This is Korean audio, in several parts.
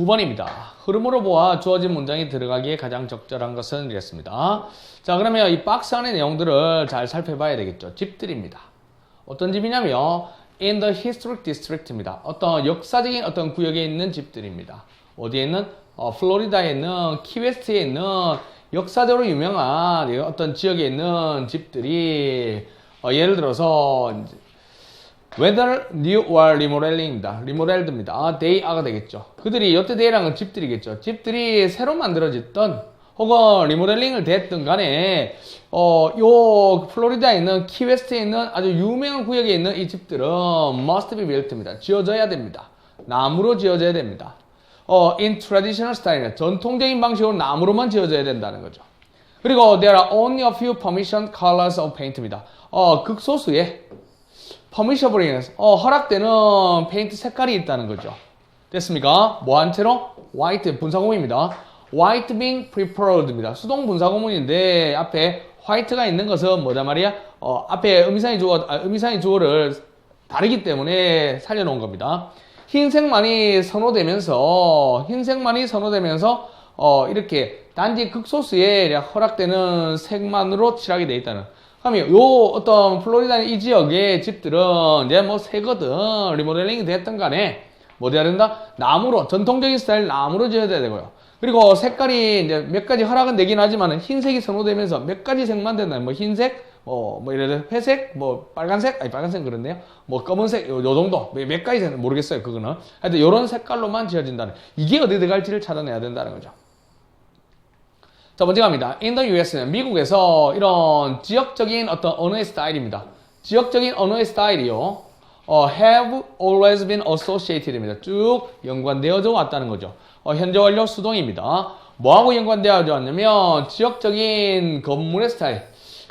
9번입니다. 흐름으로 보아 주어진 문장이 들어가기에 가장 적절한 것은 이랬습니다. 자, 그러면 이 박스 안의 내용들을 잘 살펴봐야 되겠죠. 집들입니다. 어떤 집이냐면 in the historic district입니다. 어떤 역사적인 어떤 구역에 있는 집들입니다. 어디에 있는? 플로리다에 있는 키웨스트에 있는 역사적으로 유명한 어떤 지역에 있는 집들이 예를 들어서 whether new or remodeling입니다. remodeled입니다. they are가 되겠죠. 그들이 이때 they랑은 집들이겠죠. 집들이 새로 만들어졌던 혹은 리모델링을 됐든 간에 요 플로리다에 있는 키웨스트에 있는 아주 유명한 구역에 있는 이 집들은 must be built입니다. 지어져야 됩니다. 나무로 지어져야 됩니다. in traditional style, 전통적인 방식으로 나무로만 지어져야 된다는 거죠. 그리고 there are only a few permission colors of paint입니다. 극소수의 permissible, 허락되는 페인트 색깔이 있다는 거죠. 됐습니까? 뭐 한 채로? white, 분사구문입니다. white being preferred입니다. 수동 분사구문인데 앞에 white가 있는 것은 뭐다 말이야? 앞에 의미상의 주어를 다르기 때문에 살려놓은 겁니다. 흰색만이 선호되면서 이렇게 단지 극소수의 허락되는 색만으로 칠하게 되어 있다는. 그러면 요 어떤 플로리다 이 지역의 집들은 이제 뭐 새거든 리모델링이 됐든 간에 뭐 돼야 된다? 나무로, 전통적인 스타일 나무로 지어야 되고요. 그리고 색깔이 이제 몇 가지 허락은 되긴 하지만 흰색이 선호되면서 몇 가지 색만 된다. 뭐 흰색, 뭐 예를 들어 회색, 뭐 빨간색, 아니 빨간색은 그런데요. 뭐 검은색, 요 정도. 몇 가지 색은 모르겠어요. 그거는. 하여튼 요런 색깔로만 지어진다는. 이게 어디 들어갈지를 찾아내야 된다는 거죠. 자, 먼저 갑니다. In the US는 미국에서 이런 지역적인 어떤 언어의 스타일입니다. 지역적인 언어의 스타일이요. have always been associated입니다. 쭉 연관되어져 왔다는 거죠. 현재 완료 수동입니다. 뭐하고 연관되어져 왔냐면 지역적인 건물의 스타일.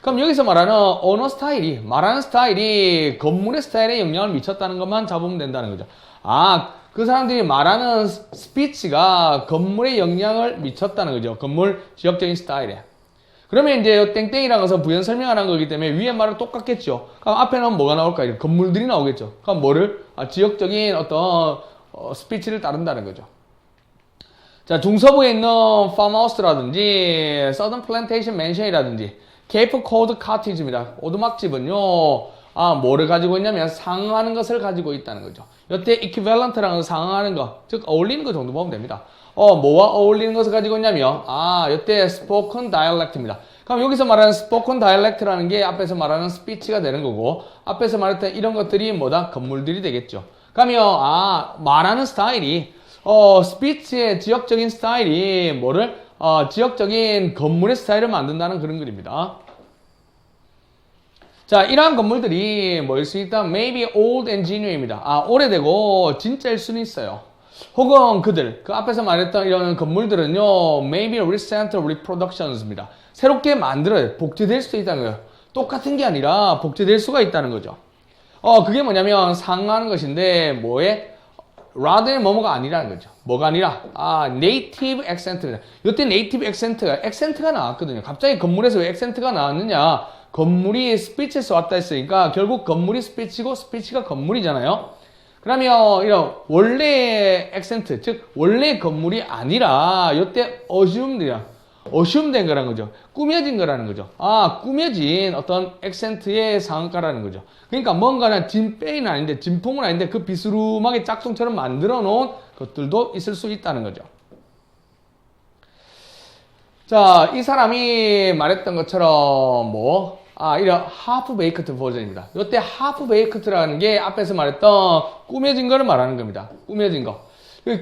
그럼 여기서 말하는 언어 스타일이, 말하는 스타일이 건물의 스타일에 영향을 미쳤다는 것만 잡으면 된다는 거죠. 그 사람들이 말하는 스피치가 건물에 영향을 미쳤다는 거죠. 건물 지역적인 스타일에. 그러면 이제 땡땡이라는 것은 부연 설명하는 거기 때문에 위에 말은 똑같겠죠. 그럼 앞에는 뭐가 나올까? 건물들이 나오겠죠. 그럼 뭐를? 지역적인 어떤 스피치를 따른다는 거죠. 자, 중서부에 있는 farmhouse라든지 southern plantation mansion이라든지 Cape Cod Cottage입니다. 오두막집은요. 뭐를 가지고 있냐면 상응하는 것을 가지고 있다는 거죠. 이때 equivalent라는 상응하는 것, 즉 어울리는 것 정도 보면 됩니다. 뭐와 어울리는 것을 가지고 있냐면 이때 spoken dialect입니다. 그럼 여기서 말하는 spoken dialect라는 게 앞에서 말하는 speech가 되는 거고 앞에서 말했던 이런 것들이 뭐다? 건물들이 되겠죠. 그러면 말하는 스타일이 스피치의 지역적인 스타일이 뭐를 지역적인 건물의 스타일을 만든다는 그런 글입니다. 자, 이러한 건물들이 뭐일 수 있다? Maybe old and genuine입니다. 오래되고 진짜일 수는 있어요. 혹은 그 앞에서 말했던 이런 건물들은요, maybe recent reproductions입니다. 새롭게 만들어요. 복제될 수도 있다는 거예요. 똑같은 게 아니라 복제될 수가 있다는 거죠. 그게 뭐냐면 상응하는 것인데 뭐에? rather 뭐뭐가 아니라는 거죠. 뭐가 아니라 native accent입니다. 이때 native accent가 나왔거든요. 갑자기 건물에서 왜 accent가 나왔느냐? 건물이 스피치에서 왔다 했으니까 결국 건물이 스피치고 스피치가 건물이잖아요. 그러면 이런 원래 액센트, 즉 원래 건물이 아니라 이때 어시움된 거라는 거죠. 꾸며진 거라는 거죠. 꾸며진 어떤 액센트의 상한가라는 거죠. 그러니까 뭔가는 진빼이는 아닌데 진품은 아닌데 그 비스름하게 짝퉁처럼 만들어 놓은 것들도 있을 수 있다는 거죠. 자, 이 사람이 말했던 것처럼 이런 하프 베이크트 버전입니다. 이때 하프 베이크트라는 게 앞에서 말했던 꾸며진 거를 말하는 겁니다. 꾸며진 거.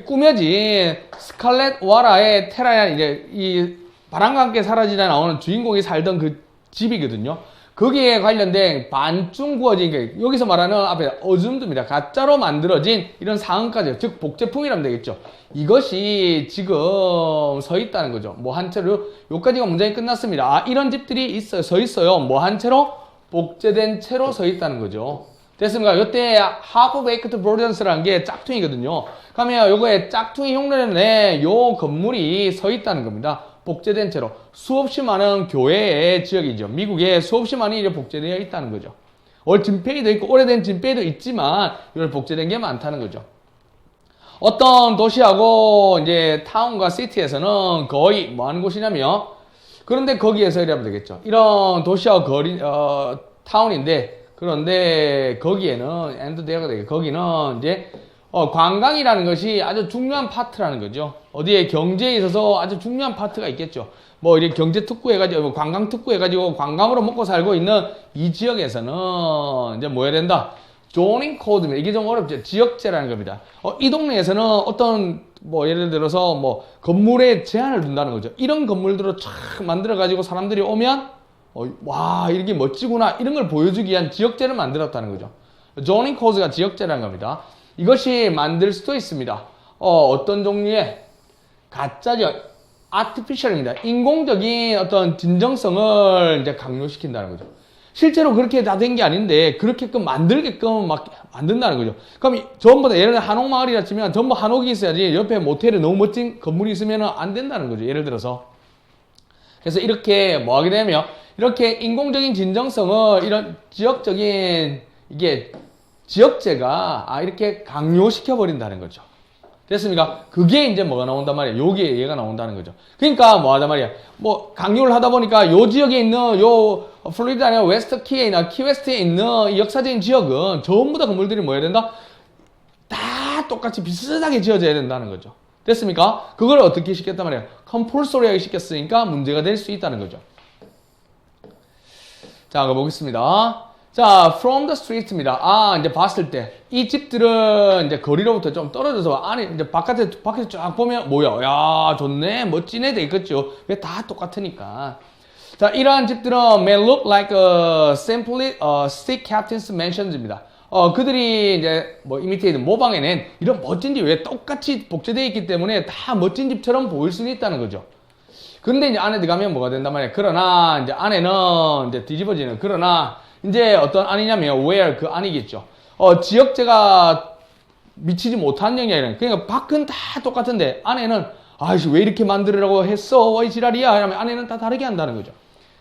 꾸며진 스칼렛 오하라의 테라야 이제 이 바람과 함께 사라지다 나오는 주인공이 살던 그 집이거든요. 거기에 관련된 반쯤 구워진 게 여기서 말하는 앞에 어줌드입니다. 가짜로 만들어진 이런 상응까지, 즉 복제품이라면 되겠죠. 이것이 지금 서 있다는 거죠. 한 채로 여기까지가 문장이 끝났습니다. 이런 집들이 서 있어요. 한 채로? 복제된 채로 서 있다는 거죠. 됐습니까? 이때 half baked versions 게 짝퉁이거든요. 그러면 요거에 짝퉁이 흉내내 요 건물이 서 있다는 겁니다. 복제된 채로. 수없이 많은 교회의 지역이죠. 미국에 수없이 많이 이렇게 복제되어 있다는 거죠. 진페이도 있고 오래된 진페이도 있지만 이걸 복제된 게 많다는 거죠. 어떤 도시하고 이제 타운과 시티에서는 거의 뭐 하는 곳이냐면, 그런데 거기에서 이러면 되겠죠. 이런 도시하고 거리, 타운인데, 그런데 거기에는, 엔드데어가 되게, 거기는 이제, 관광이라는 것이 아주 중요한 파트라는 거죠. 어디에 경제에 있어서 아주 중요한 파트가 있겠죠. 뭐, 이렇게 경제 특구 해가지고, 뭐 관광 특구 해가지고 관광으로 먹고 살고 있는 이 지역에서는 이제 뭐 해야 된다? 조닝 코드입니다. 이게 좀 어렵죠. 지역제라는 겁니다. 이 동네에서는 어떤, 뭐, 예를 들어서 뭐, 건물에 제한을 둔다는 거죠. 이런 건물들을 촥 만들어가지고 사람들이 오면, 와, 이렇게 멋지구나. 이런 걸 보여주기 위한 지역제를 만들었다는 거죠. 조닝 코드가 지역제라는 겁니다. 이것이 만들 수도 있습니다. 어떤 종류의 가짜죠. 아티피셜입니다. 인공적인 어떤 진정성을 이제 강요시킨다는 거죠. 실제로 그렇게 다 된 게 아닌데 그렇게끔 만들게끔 막 만든다는 거죠. 그럼 전부 다 예를 들어 한옥마을이라 치면 전부 한옥이 있어야지 옆에 모텔에 너무 멋진 건물이 있으면 안 된다는 거죠. 예를 들어서. 그래서 이렇게 뭐 하게 되면 이렇게 인공적인 진정성을 이런 지역적인 이게 지역제가 이렇게 강요시켜 버린다는 거죠. 됐습니까? 그게 이제 뭐가 나온단 말이야. 요게 얘가 나온다는 거죠. 그러니까 뭐 하단 말이야. 뭐 강요를 하다 보니까 요 지역에 있는 요 플로리다 아니라 웨스트 키에나 키웨스트에 있는 이 역사적인 지역은 전부 다 건물들이 뭐 해야 된다? 다 똑같이 비슷하게 지어져야 된다는 거죠. 됐습니까? 그걸 어떻게 시켰단 말이야. 컴플소리하게 시켰으니까 문제가 될 수 있다는 거죠. 자, 가보겠습니다. 자, from the street입니다. 이제 봤을 때, 이 집들은 이제 거리로부터 좀 떨어져서 안에, 이제 밖에서 쫙 보면, 뭐야, 야, 좋네, 멋지네, 돼 있겠죠. 왜 다 똑같으니까. 자, 이러한 집들은 may look like simply stick captain's mansions입니다. 그들이 이제 뭐 이미테이트 모방해낸 이런 멋진 집, 왜 똑같이 복제되어 있기 때문에 다 멋진 집처럼 보일 수는 있다는 거죠. 근데 이제 안에 들어가면 뭐가 된단 말이에요. 그러나, 이제 안에는 이제 뒤집어지는, 그러나, 이제 어떤 안이냐면 where 그 안이겠죠. 지역제가 미치지 못한 영역이라는. 그러니까 밖은 다 똑같은데 안에는 아이씨 왜 이렇게 만들으라고 했어? 이 지랄이야. 하면 안에는 다 다르게 한다는 거죠.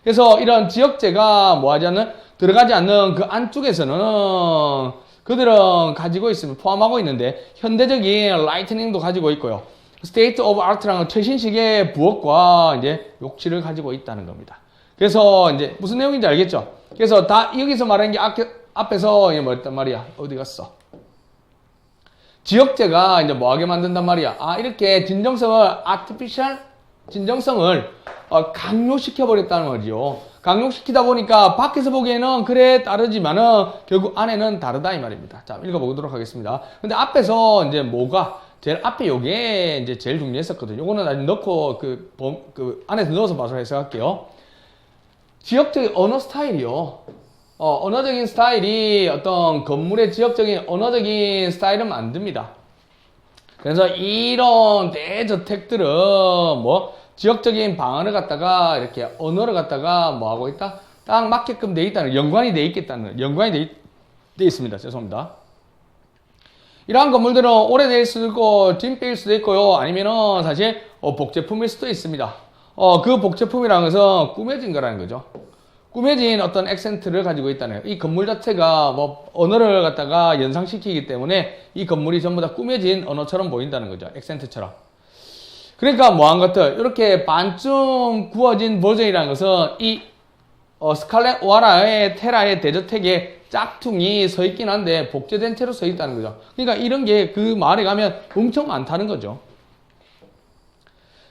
그래서 이런 지역제가 뭐 하지 않는 들어가지 않는 그 안쪽에서는 그들은 가지고 있으면 포함하고 있는데 현대적인 라이트닝도 가지고 있고요. 스테이트 오브 아트라는 최신식의 부엌과 이제 욕실을 가지고 있다는 겁니다. 그래서 이제 무슨 내용인지 알겠죠? 그래서 다 여기서 말하는 게 앞에서 뭐였단 말이야? 어디 갔어? 지역제가 이제 뭐하게 만든단 말이야? 이렇게 진정성을 진정성을 강요시켜 버렸다는 거죠. 강요시키다 보니까 밖에서 보기에는 그래 다르지만은 결국 안에는 다르다 이 말입니다. 자, 읽어보도록 하겠습니다. 근데 앞에서 이제 뭐가 제일 앞에 요게 이제 제일 중요했었거든요. 요거는 아직 넣고 그 안에서 넣어서 봐서 해석할게요. 지역적인 언어 스타일이요. 언어적인 스타일이 어떤 건물의 지역적인 언어적인 스타일을 만듭니다. 그래서 이런 대저택들은 뭐 지역적인 방언을 갖다가 이렇게 언어를 갖다가 뭐 하고 있다? 딱 맞게끔 돼 있다는, 연관이 돼 있겠다는, 연관이 돼 있습니다. 죄송합니다. 이러한 건물들은 오래될 수도 있고, 찐빼일 수도 있고요. 아니면은 사실 복제품일 수도 있습니다. 그 복제품이라는 것은 꾸며진 거라는 거죠. 꾸며진 어떤 액센트를 가지고 있다는 거예요. 이 건물 자체가 뭐 언어를 갖다가 연상시키기 때문에 이 건물이 전부 다 꾸며진 언어처럼 보인다는 거죠. 액센트처럼. 그러니까 뭐한 것들 이렇게 반쯤 구워진 버전이라는 것은 이 스칼렛 오하라의 테라의 대저택에 짝퉁이 서 있긴 한데 복제된 채로 서 있다는 거죠. 그러니까 이런 게 그 마을에 가면 엄청 많다는 거죠.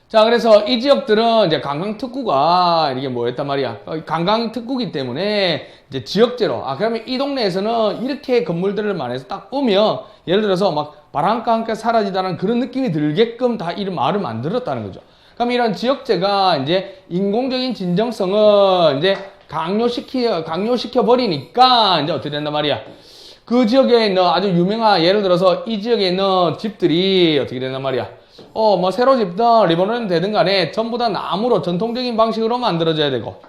자, 그래서 이 지역들은 이제 관광특구가 이게 뭐였단 말이야. 관광특구기 때문에 이제 지역제로. 그러면 이 동네에서는 이렇게 건물들을 만해서 딱 오면 예를 들어서 막 바람과 함께 사라지다는 그런 느낌이 들게끔 다 이 마을을 만들었다는 거죠. 그럼 이런 지역제가 이제 인공적인 진정성을 이제 강요시켜 버리니까 이제 어떻게 된단 말이야. 그 지역에 있는 아주 유명한 예를 들어서 이 지역에 있는 집들이 어떻게 된단 말이야. 뭐 새로 짓든 리모델링 되든 간에 전부 다 나무로 전통적인 방식으로 만들어져야 되고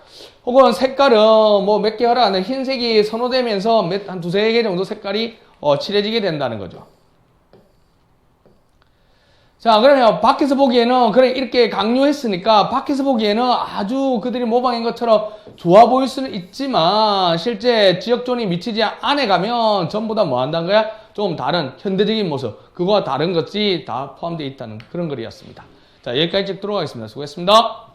혹은 색깔은 뭐 몇 개 허락 안 돼 흰색이 선호되면서 한 두세 개 정도 색깔이 칠해지게 된다는 거죠. 자, 그러면 밖에서 보기에는 그래 이렇게 강요했으니까 밖에서 보기에는 아주 그들이 모방인 것처럼 좋아 보일 수는 있지만 실제 지역존이 미치지 안에 가면 전부 다 뭐 한다는 거야? 좀 다른 현대적인 모습, 그거와 다른 것이 다 포함되어 있다는 그런 글이었습니다. 자, 여기까지 찍도록 하겠습니다. 수고했습니다.